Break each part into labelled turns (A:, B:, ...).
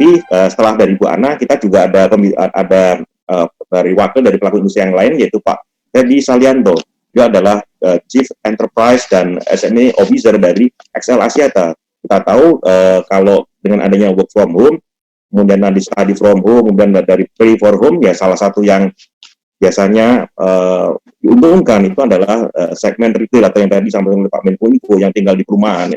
A: nanti setelah dari Bu Ana, kita juga ada dari wakil dari pelaku industri yang lain, yaitu Pak Feby Salianto. Dia adalah Chief Enterprise dan SME Officer dari XL Axiata. Kita tahu kalau dengan adanya work from home, kemudian nanti study from home, kemudian dari play for home, ya salah satu yang biasanya diuntungkan itu adalah segmen retail atau yang tadi disampaikan oleh Pak Menkominfo yang tinggal di perumahan.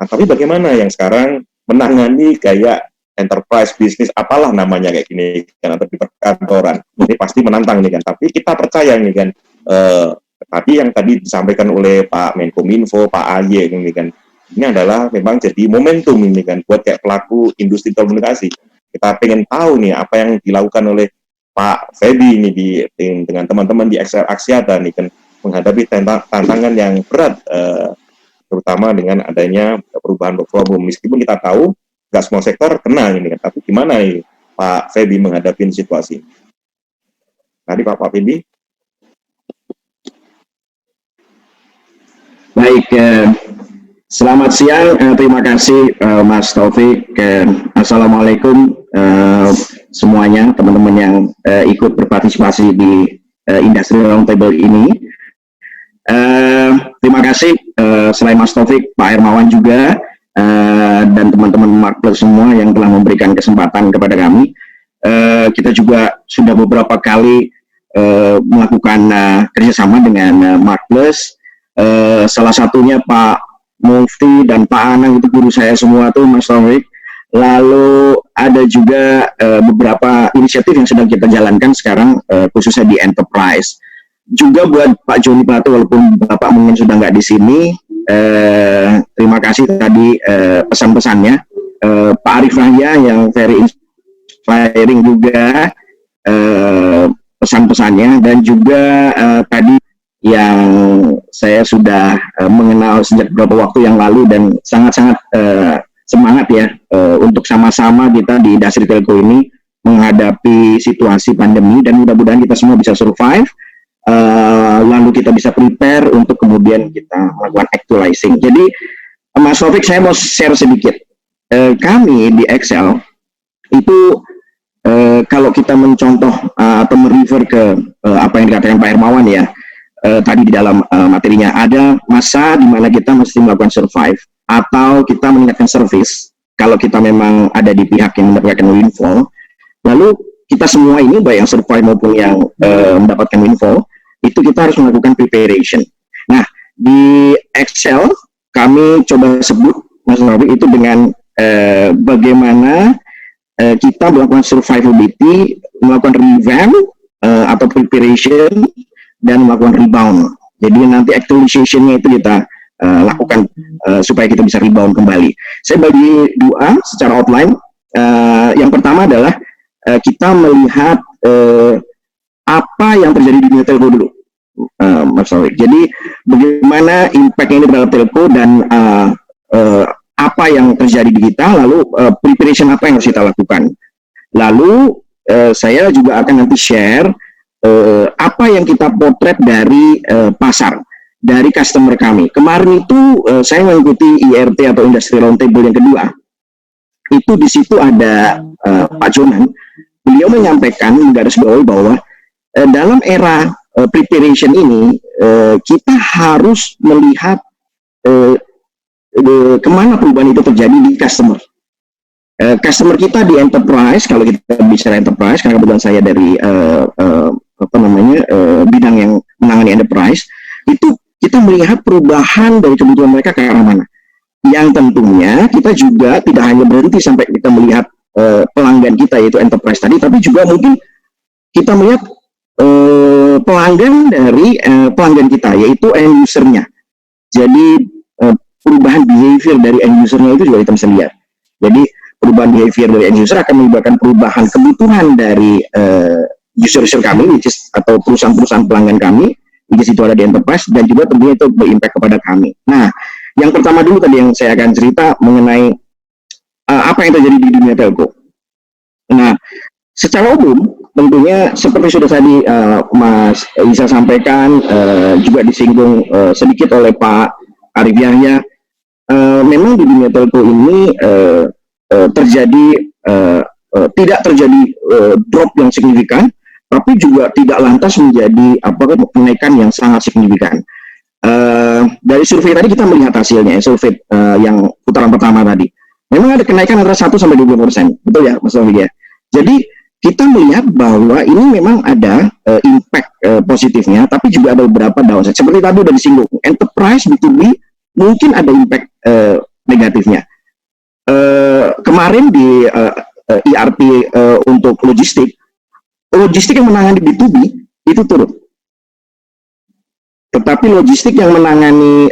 A: Nah, tapi bagaimana yang sekarang menangani kayak enterprise bisnis apalah namanya kayak gini kan, atau di perkantoran, ini pasti menantang nih kan. Tapi kita percaya nih kan, tadi yang tadi disampaikan oleh Pak Menkominfo, Pak AY ini kan, ini adalah memang jadi momentum ini kan buat kayak pelaku industri telekomunikasi. Kita pengen tahu nih apa yang dilakukan oleh Pak Feby ini dengan teman-teman di XL Axiata nih kan, menghadapi tantangan yang berat, terutama dengan adanya perubahan work from home. Meskipun kita tahu nggak semua sektor kena ini kan, tapi gimana nih Pak Feby menghadapi situasi? Tadi Pak Feby.
B: Baik, selamat siang, terima kasih Mas Taufik. Assalamualaikum semuanya, teman-teman yang ikut berpartisipasi di Industri Roundtable ini. Terima kasih selain Mas Taufik, Pak Hermawan juga, dan teman-teman Marketplace semua yang telah memberikan kesempatan kepada kami. Kita juga sudah beberapa kali melakukan kerjasama dengan Marketplace. Salah satunya Pak Mufti dan Pak Anang, itu guru saya semua tuh, Mas Taufik. Lalu ada juga beberapa inisiatif yang sedang kita jalankan sekarang, khususnya di enterprise. Juga buat Pak Joni Plate, walaupun Bapak mungkin sudah nggak di sini, terima kasih tadi pesan-pesannya. Pak Arif Rahya yang very inspiring juga pesan-pesannya, dan juga tadi yang saya sudah mengenal sejak beberapa waktu yang lalu dan sangat-sangat semangat ya untuk sama-sama kita di industri telco ini menghadapi situasi pandemi, dan mudah-mudahan kita semua bisa survive, lalu kita bisa prepare untuk kemudian kita melakukan actualizing. Jadi Mas Taufik, saya mau share sedikit. Kami di XL itu kalau kita mencontoh atau merefer ke apa yang dikatakan Pak Hermawan ya, tadi di dalam materinya, ada masa di mana kita mesti melakukan survive atau kita meningkatkan service kalau kita memang ada di pihak yang mendapatkan windfall. Lalu kita semua ini, baik yang survive maupun yang mendapatkan windfall, itu kita harus melakukan preparation. Nah, di Excel kami coba sebut, Mas Taufik, itu dengan bagaimana kita melakukan survivability, melakukan revamp atau preparation, dan melakukan rebound. Jadi nanti actualization-nya itu kita lakukan supaya kita bisa rebound kembali. Saya bagi dua secara outline. Yang pertama adalah kita melihat apa yang terjadi di dunia telco dulu, Mas Taufik. Jadi bagaimana impact ini terhadap telco dan apa yang terjadi di kita, lalu preparation apa yang harus kita lakukan. Lalu saya juga akan nanti share apa yang kita potret dari pasar, dari customer kami. Kemarin itu saya mengikuti IRT atau Industry Roundtable yang kedua. Itu di situ ada Pak Jonan. Beliau menyampaikan garis bawahi bahwa dalam era preparation ini kita harus melihat kemana perubahan itu terjadi di customer. Customer kita di enterprise, kalau kita bicara enterprise, karena kebetulan saya dari bidang yang menangani enterprise, itu kita melihat perubahan dari kebutuhan mereka ke arah mana. Yang tentunya kita juga tidak hanya berhenti sampai kita melihat pelanggan kita, yaitu enterprise tadi, tapi juga mungkin kita melihat pelanggan dari pelanggan kita, yaitu end user-nya. Jadi perubahan behavior dari end user-nya itu juga kita bisa lihat. Jadi perubahan behavior dari end user akan menyebabkan perubahan kebutuhan dari user-user kami, which is, atau perusahaan-perusahaan pelanggan kami, which is itu ada di enterprise, dan juga tentunya itu berimpact kepada kami. Nah, yang pertama dulu tadi yang saya akan cerita mengenai apa yang terjadi di dunia telco. Nah, secara umum, tentunya seperti sudah tadi Mas Isa sampaikan, juga disinggung sedikit oleh Pak Arif Yahya, memang di dunia telco ini terjadi tidak terjadi drop yang signifikan, tapi juga tidak lantas menjadi kenaikan yang sangat signifikan. Dari survei tadi kita melihat hasilnya, survei yang putaran pertama tadi, memang ada kenaikan antara 1 sampai 20%, betul ya, Mas Taufik ya. Jadi kita melihat bahwa ini memang ada impact positifnya, tapi juga ada beberapa downside. Seperti tadi udah disinggung, enterprise B2B mungkin ada impact negatifnya. Kemarin di ERP untuk logistik yang menangani B2B itu turun. Tetapi logistik yang menangani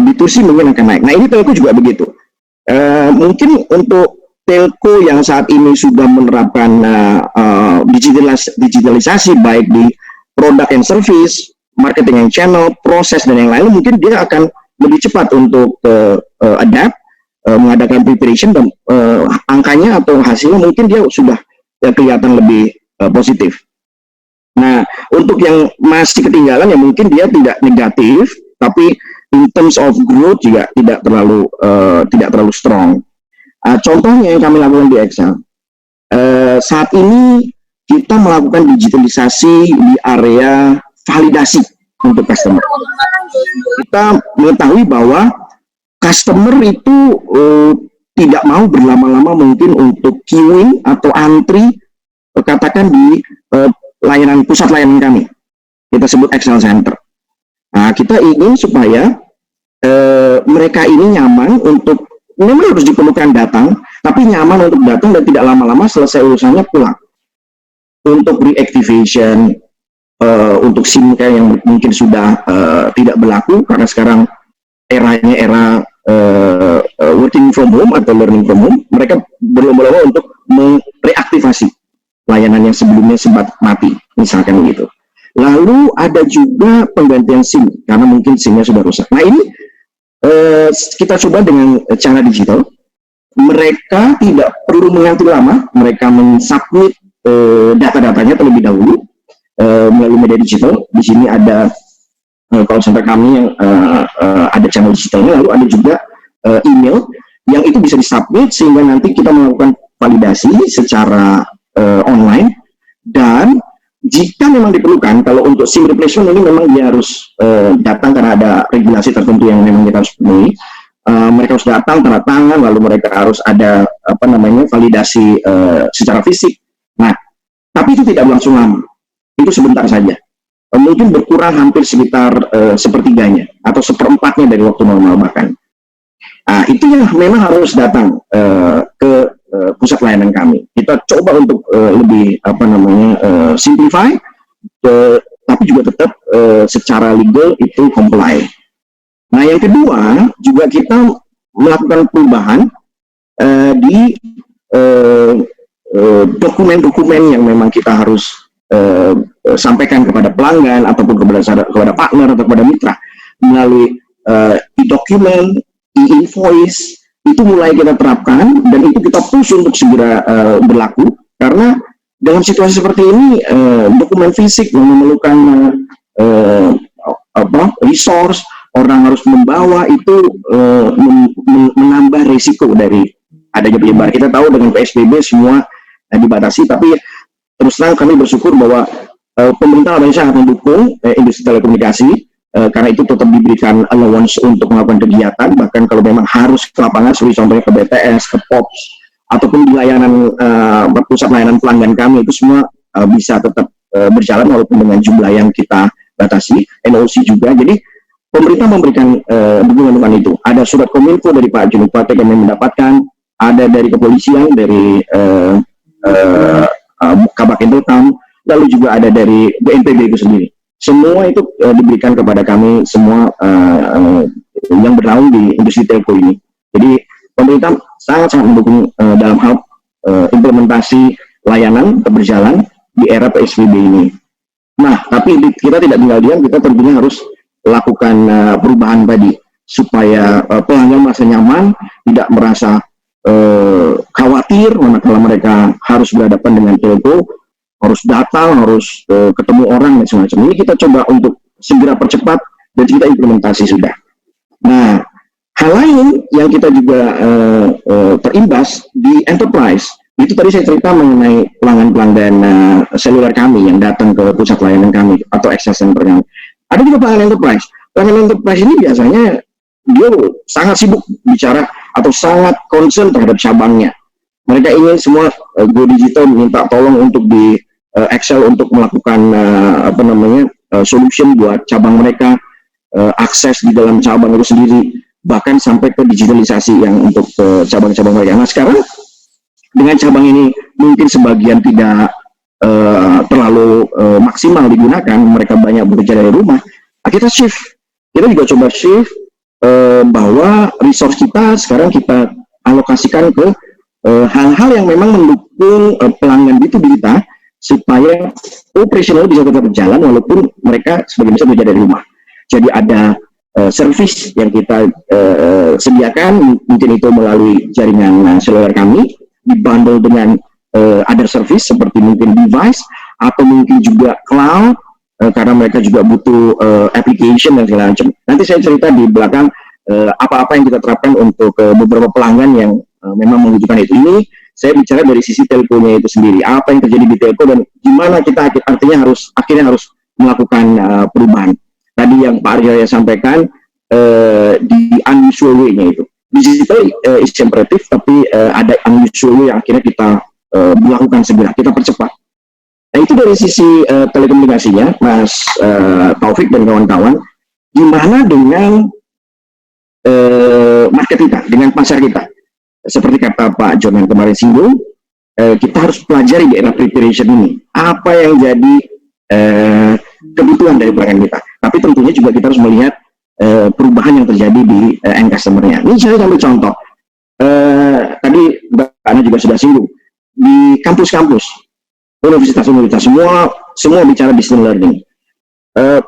B: B2C mungkin akan naik. Nah, ini telco juga begitu. Mungkin untuk telco yang saat ini sudah menerapkan digitalisasi baik di product and service, marketing and channel, proses dan yang lain, mungkin dia akan lebih cepat untuk adapt, mengadakan preparation, dan angkanya atau hasilnya mungkin dia sudah kelihatan lebih positif. Nah, untuk yang masih ketinggalan ya mungkin dia tidak negatif, tapi in terms of growth juga tidak terlalu strong. Contohnya yang kami lakukan di Excel, saat ini kita melakukan digitalisasi di area validasi untuk customer. Kita mengetahui bahwa customer itu tidak mau berlama-lama mungkin untuk queuing atau antri, katakan di pusat layanan kami, kita sebut Excel Center. Nah, kita ingin supaya mereka ini nyaman untuk, memang harus diperlukan datang, tapi nyaman untuk datang dan tidak lama-lama selesai urusannya pulang. Untuk reactivation, untuk SIM yang mungkin sudah tidak berlaku karena sekarang eranya era working from home atau learning from home, mereka berlomba-lomba untuk mereaktivasi layanan yang sebelumnya sempat mati, misalkan begitu. Lalu ada juga penggantian SIM, karena mungkin SIM-nya sudah rusak. Nah, ini kita coba dengan cara digital. Mereka tidak perlu mengantri lama, mereka mensubmit data-datanya terlebih dahulu melalui media digital. Di sini ada call center kami yang ada channel digitalnya, lalu ada juga email yang itu bisa disubmit sehingga nanti kita melakukan validasi secara online, dan jika memang diperlukan, kalau untuk SIM replacement ini memang dia harus datang karena ada regulasi tertentu yang memang kita harus penuhi. Mereka harus datang, tanda tangan, lalu mereka harus ada validasi secara fisik. Nah, tapi itu tidak berlangsung lama, itu sebentar saja. Mungkin berkurang hampir sekitar sepertiganya atau seperempatnya dari waktu normal bahkan. Nah, itu yang memang harus datang ke pusat layanan kami. Kita coba untuk lebih simplify, tapi juga tetap secara legal itu comply. Nah, yang kedua juga kita melakukan perubahan di dokumen-dokumen yang memang kita harus sampaikan kepada pelanggan ataupun kepada partner atau kepada mitra melalui e-document, e-invoice. Itu mulai kita terapkan dan itu kita push untuk segera berlaku, karena dalam situasi seperti ini dokumen fisik yang memerlukan resource, orang harus membawa itu menambah risiko dari adanya penyebaran. Kita tahu dengan PSBB semua dibatasi, tapi terus terang kami bersyukur bahwa pemerintah sangat mendukung industri telekomunikasi. Karena itu tetap diberikan allowance untuk melakukan kegiatan, bahkan kalau memang harus ke lapangan, seperti contohnya ke BTS, ke POPS, ataupun di layanan pusat layanan pelanggan kami, itu semua bisa tetap berjalan walaupun dengan jumlah yang kita batasi, NOC juga. Jadi pemerintah memberikan dukungan itu. Ada surat kominfo dari Pak Junupate yang kami mendapatkan, ada dari kepolisian, dari Kabak Intelkam, lalu juga ada dari BNPB itu sendiri. Semua itu diberikan kepada kami semua yang bernaung di industri telco ini. Jadi pemerintah sangat mendukung dalam hal implementasi layanan berjalan di era PSBB ini. Nah, tapi kita tidak tinggal diam, kita tentunya harus lakukan perubahan tadi supaya pelanggan merasa nyaman, tidak merasa khawatir manakala mereka harus berhadapan dengan telco, harus datang, harus ketemu orang dan semacam. Ini kita coba untuk segera percepat dan kita implementasi sudah. Nah, hal lain yang kita juga terimbas di enterprise, Itu tadi saya cerita mengenai pelanggan-pelanggan seluler kami yang datang ke pusat layanan kami atau access center kami. Ada juga pelanggan enterprise. Pelanggan enterprise ini biasanya dia sangat sibuk bicara atau sangat concern terhadap cabangnya. Mereka ingin semua go digital, minta tolong untuk di Excel untuk melakukan solution buat cabang mereka, akses di dalam cabang itu sendiri, bahkan sampai ke digitalisasi yang untuk cabang-cabang mereka. Nah sekarang dengan cabang ini mungkin sebagian tidak terlalu maksimal digunakan, mereka banyak bekerja dari rumah. Nah, kita juga coba shift bahwa resource kita sekarang kita alokasikan ke hal-hal yang memang mendukung pelanggan B2B kita supaya operasional bisa tetap berjalan walaupun mereka sebagian besar bekerja dari rumah. Jadi ada service yang kita sediakan, mungkin itu melalui jaringan seluler kami, dibundle dengan other service seperti mungkin device atau mungkin juga cloud karena mereka juga butuh application dan segala macam. Nanti saya cerita di belakang apa-apa yang kita terapkan untuk beberapa pelanggan yang memang membutuhkan itu. Ini saya bicara dari sisi telkonya itu sendiri. Apa yang terjadi di telco dan gimana kita akhirnya harus melakukan perubahan. Tadi yang Pak Arjaya sampaikan di unusual way-nya itu. Digital is imperative, tapi ada unusual way yang akhirnya kita melakukan segera, kita percepat. Nah itu dari sisi telekomunikasinya, Mas Taufik dan kawan-kawan. Gimana dengan market kita, dengan pasar kita? Seperti kata Pak John yang kemarin singgung, kita harus pelajari di era preparation ini. Apa yang jadi kebutuhan dari pelanggan kita. Tapi tentunya juga kita harus melihat perubahan yang terjadi di end customer-nya. Ini saya ambil contoh. Tadi Mbak Ana juga sudah singgung. Di kampus-kampus, universitas-universitas, semua bicara distance learning.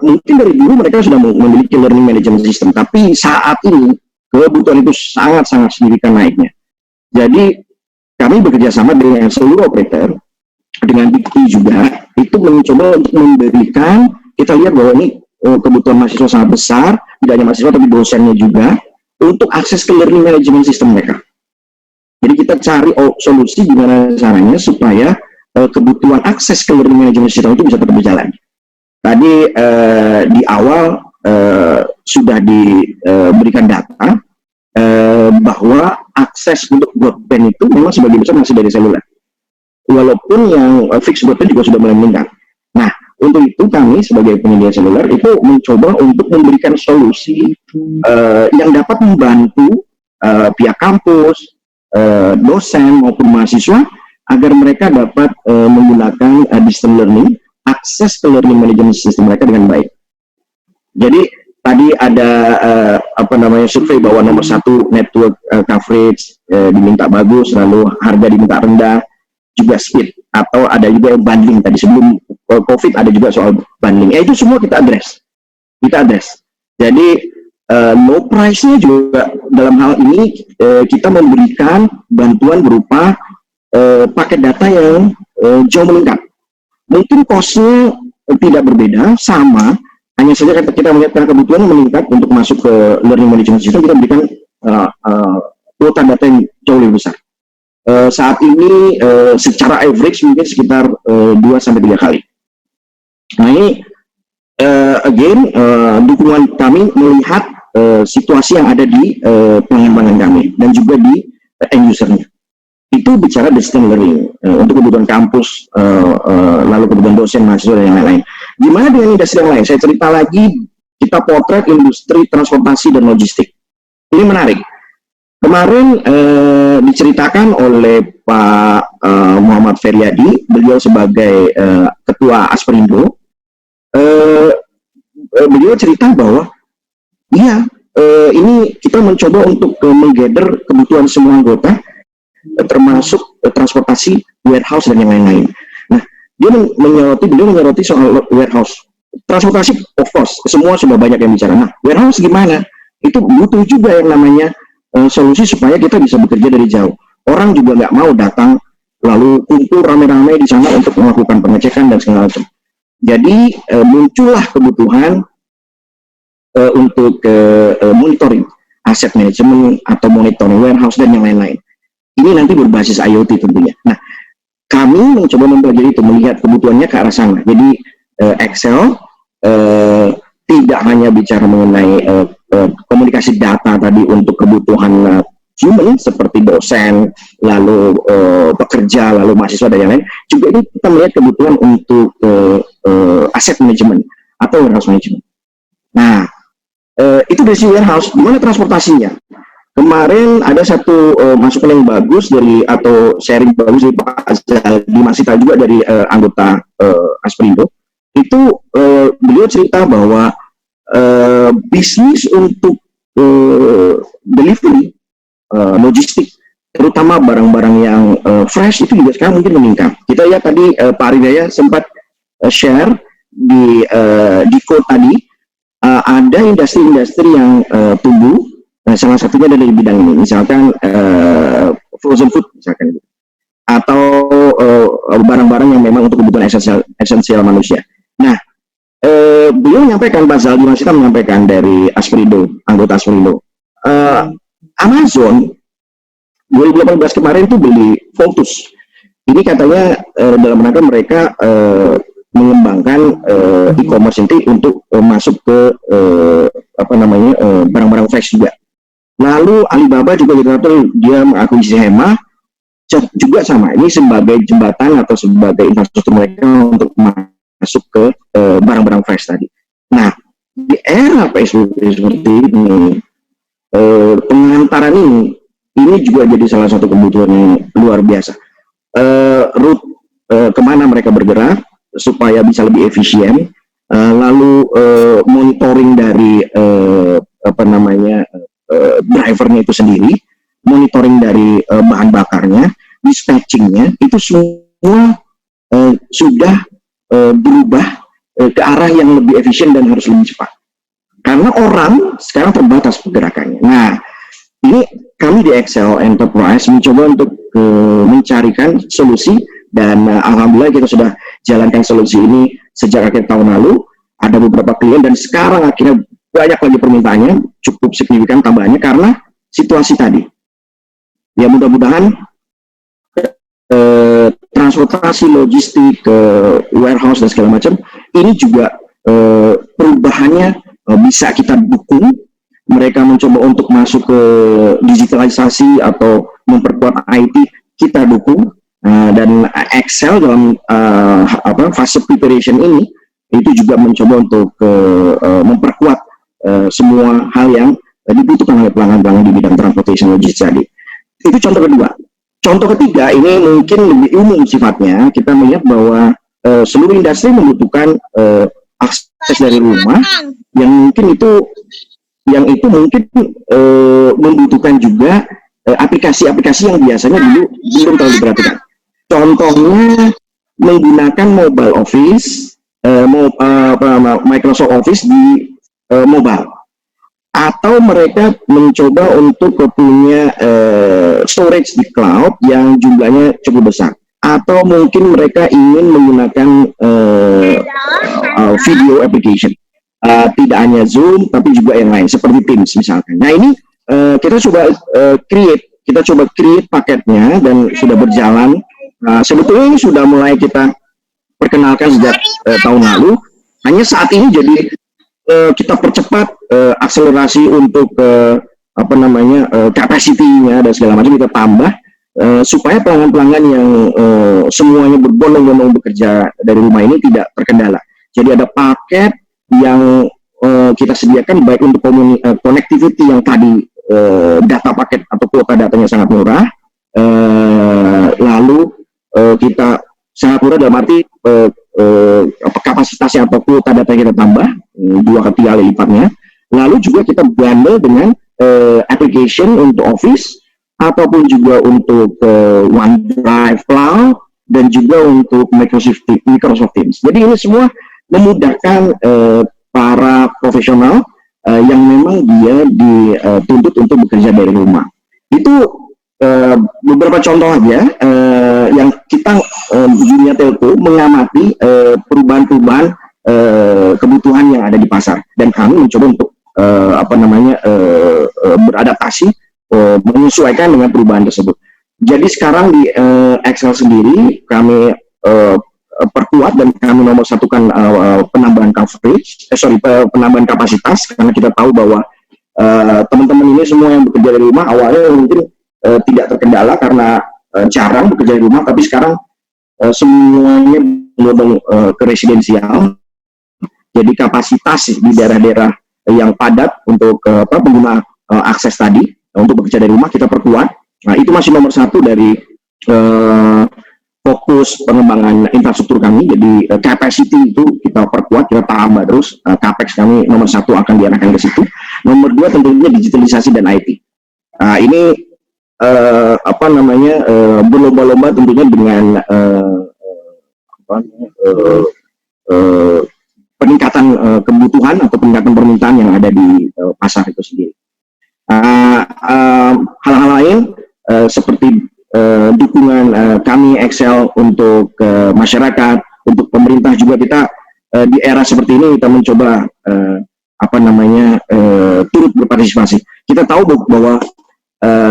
B: Mungkin dari dulu mereka sudah memiliki learning management system, tapi saat ini kebutuhan itu sangat-sangat signifikan naiknya. Jadi kami bekerja sama dengan seluruh operator, dengan BT juga, itu mencoba untuk memberikan, kita lihat bahwa ini kebutuhan mahasiswa sangat besar, tidak hanya mahasiswa tapi dosennya juga, untuk akses ke learning management system mereka. Jadi kita cari solusi gimana caranya supaya kebutuhan akses ke learning management system itu bisa tetap berjalan. Tadi di awal sudah diberikan data bahwa akses untuk broadband itu memang sebagian besar masih dari seluler. Walaupun yang fixed broadband juga sudah mulai meningkat. Nah, untuk itu kami sebagai penyedia seluler itu mencoba untuk memberikan solusi yang dapat membantu pihak kampus, dosen maupun mahasiswa agar mereka dapat menggunakan distance learning, akses ke learning management system mereka dengan baik. Jadi tadi ada survei bahwa nomor satu network coverage diminta bagus, lalu harga diminta rendah, juga speed, atau ada juga yang bundling tadi sebelum COVID ada juga soal bundling. Itu semua kita address. Jadi low price-nya juga dalam hal ini kita memberikan bantuan berupa paket data yang jauh meningkat. Mungkin cost-nya tidak berbeda, sama, hanya saja kita melihat kebutuhan meningkat untuk masuk ke learning management system, kita berikan kuota data yang jauh lebih besar. Saat ini secara average mungkin sekitar 2-3 kali. Nah ini dukungan kami melihat situasi yang ada di pelanggan-pelanggan kami dan juga di end usernya. Itu bicara distance learning untuk kebutuhan kampus, lalu kebutuhan dosen, mahasiswa dan yang lain-lain. Gimana dengan industri yang lain? Saya cerita lagi, kita potret industri transportasi dan logistik. Ini menarik. Kemarin diceritakan oleh Pak Muhammad Feryadi, beliau sebagai Ketua Asperindo, beliau cerita bahwa ini kita mencoba untuk menggather kebutuhan semua anggota, termasuk transportasi, warehouse dan yang lain-lain. Nah, beliau menyoroti soal warehouse. Transportasi, of course, semua sudah banyak yang bicara. Nah, warehouse gimana? Itu butuh juga yang namanya solusi supaya kita bisa bekerja dari jauh. Orang juga nggak mau datang lalu kumpul rame-rame di sana untuk melakukan pengecekan dan segala macam. Jadi muncullah kebutuhan untuk monitoring aset manajemen atau monitoring warehouse dan yang lain-lain. ini nanti berbasis IoT tentunya. Nah, kami mencoba mempelajari itu, melihat kebutuhannya ke arah sana. Jadi Excel tidak hanya bicara mengenai komunikasi data tadi untuk kebutuhan human seperti dosen, lalu pekerja, lalu mahasiswa dan yang lain. Juga ini kita melihat kebutuhan untuk asset management atau warehouse management. Nah, itu dari warehouse. Gimana transportasinya? Kemarin ada satu masukan yang bagus dari atau sharing bagus dari Pak Zaldi Masita juga dari anggota Asperindo. Itu beliau cerita bahwa bisnis untuk delivery logistik, terutama barang-barang yang fresh itu juga sekarang mungkin meningkat. Kita lihat tadi Pak Aridaya sempat share di code tadi, ada industri-industri yang tumbuh. Salah satunya dari bidang ini, misalkan frozen food, misalkan, atau barang-barang yang memang untuk kebutuhan esensial manusia. Nah, beliau menyampaikan, Pak Zaldi Masita menyampaikan dari Asperindo, anggota Asperindo, Amazon 2018 kemarin itu beli Voltus. Ini katanya dalam rangka mereka mengembangkan e-commerce ini untuk masuk ke barang-barang fresh juga. Lalu Alibaba juga dia mengakuisisi Hema, juga sama. Ini sebagai jembatan atau sebagai infrastruktur mereka untuk masuk ke barang-barang fresh tadi. Nah, di era PSBB seperti ini, pengantaran ini juga jadi salah satu kebutuhan yang luar biasa. Route kemana mereka bergerak supaya bisa lebih efisien, lalu monitoring dari drivernya itu sendiri, monitoring dari bahan bakarnya, dispatchingnya, itu semua sudah berubah ke arah yang lebih efisien dan harus lebih cepat. Karena orang sekarang terbatas pergerakannya. Nah, ini kami di Excel Enterprise mencoba untuk mencarikan solusi, dan alhamdulillah kita sudah jalankan solusi ini sejak akhir tahun lalu. Ada beberapa klien dan sekarang akhirnya banyak lagi permintaannya, cukup signifikan tambahannya karena situasi tadi. Ya, mudah-mudahan transportasi logistik ke warehouse dan segala macam ini juga perubahannya bisa kita dukung. Mereka mencoba untuk masuk ke digitalisasi atau memperkuat IT, kita dukung. Dan Excel dalam fase preparation ini itu juga mencoba untuk memperkuat semua hal yang dibutuhkan oleh pelanggan-pelanggan di bidang transportation logistik tadi. Itu contoh kedua. Contoh ketiga ini mungkin lebih umum sifatnya. Kita melihat bahwa seluruh industri membutuhkan akses dari rumah, yang itu mungkin membutuhkan juga aplikasi-aplikasi yang biasanya dulu belum terlalu diperhatikan. Contohnya menggunakan mobile office, Microsoft Office di mobile, atau mereka mencoba untuk punya storage di cloud yang jumlahnya cukup besar, atau mungkin mereka ingin menggunakan video application, tidak hanya Zoom tapi juga yang lain seperti Teams misalkan. Nah, ini kita coba create paketnya dan sudah berjalan. Sebetulnya ini sudah mulai kita perkenalkan sejak tahun lalu. Hanya saat ini jadi kita percepat akselerasi untuk capacity-nya dan segala macam kita tambah supaya pelanggan-pelanggan yang semuanya berbondong-bondong bekerja dari rumah ini tidak terkendala. Jadi ada paket yang kita sediakan baik untuk connectivity yang tadi data paket atau kuota datanya sangat murah, lalu kita sangat murah dalam arti kapasitasnya atau kuota data kita tambah 2-3 kali lipatnya. Lalu juga kita bundle dengan application untuk Office ataupun juga untuk OneDrive Cloud dan juga untuk Microsoft Teams. Jadi ini semua memudahkan para profesional yang memang dia dituntut untuk bekerja dari rumah. Itu beberapa contoh aja yang kita dunia telco mengamati perubahan-perubahan kebutuhan yang ada di pasar, dan kami mencoba untuk beradaptasi, menyesuaikan dengan perubahan tersebut. Jadi sekarang di Excel sendiri kami perkuat dan kami nomor satukan penambahan coverage, penambahan kapasitas, karena kita tahu bahwa teman-teman ini semua yang bekerja dari rumah awalnya mungkin tidak terkendala karena jarang bekerja di rumah, tapi sekarang semuanya global ke residensial. Jadi kapasitas di daerah-daerah yang padat untuk pengguna akses tadi untuk bekerja dari rumah kita perkuat. Nah, itu masih nomor satu dari fokus pengembangan infrastruktur kami. Jadi capacity itu kita perkuat, kita tambah terus. Capex kami nomor satu akan diarahkan ke situ. Nomor dua tentunya digitalisasi dan IT. Ini berlomba-lomba tentunya dengan peningkatan kebutuhan atau peningkatan permintaan yang ada di pasar itu sendiri. Hal-hal lain seperti dukungan kami Excel untuk masyarakat, untuk pemerintah juga kita di era seperti ini kita mencoba turut berpartisipasi. Kita tahu bahwa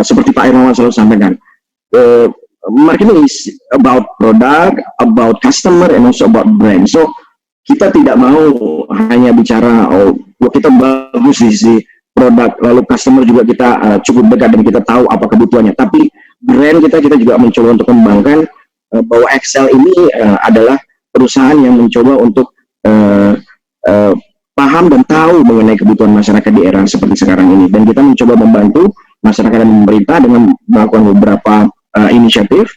B: seperti Pak Irmawan selalu sampaikan, marketing is about product, about customer, and also about brand. So kita tidak mau hanya bicara kita bagus di sisi produk, lalu customer juga kita cukup dekat dan kita tahu apa kebutuhannya. Tapi brand kita juga mencoba untuk mengembangkan bahwa Excel ini adalah perusahaan yang mencoba untuk paham dan tahu mengenai kebutuhan masyarakat di era seperti sekarang ini. Dan kita mencoba membantu masyarakat dan pemerintah dengan melakukan beberapa inisiatif.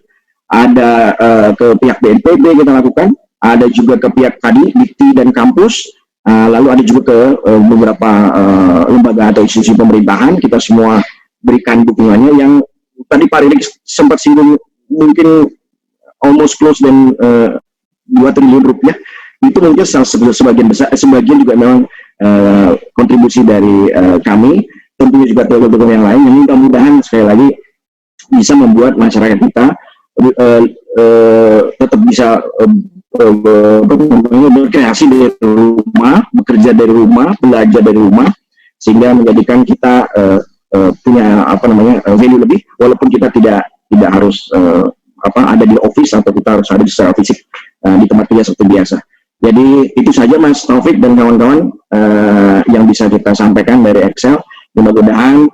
B: Ada ke pihak BNPB kita lakukan, ada juga ke pihak tadi Dikti dan kampus, lalu ada juga ke beberapa lembaga atau institusi pemerintahan. Kita semua berikan dukungannya. Yang tadi Pak Rilik sempat singgung mungkin almost close dan 2 triliun rupiah, itu mungkin sebagian besar, sebagian juga memang kontribusi dari kami, tentunya juga teman-teman yang lain, yang mudah-mudahan sekali lagi bisa membuat masyarakat kita tetap bisa berkreasi dari rumah, bekerja dari rumah, belajar dari rumah, sehingga menjadikan kita punya value lebih, walaupun kita tidak harus ada di office atau kita harus ada secara fisik di tempat kerja seperti biasa. Jadi itu saja Mas Taufik dan kawan-kawan yang bisa kita sampaikan dari Excel. Mudah-mudahan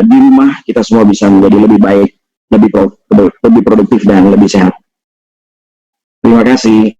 B: di rumah kita semua bisa menjadi lebih baik, lebih produktif dan lebih sehat. Terima kasih.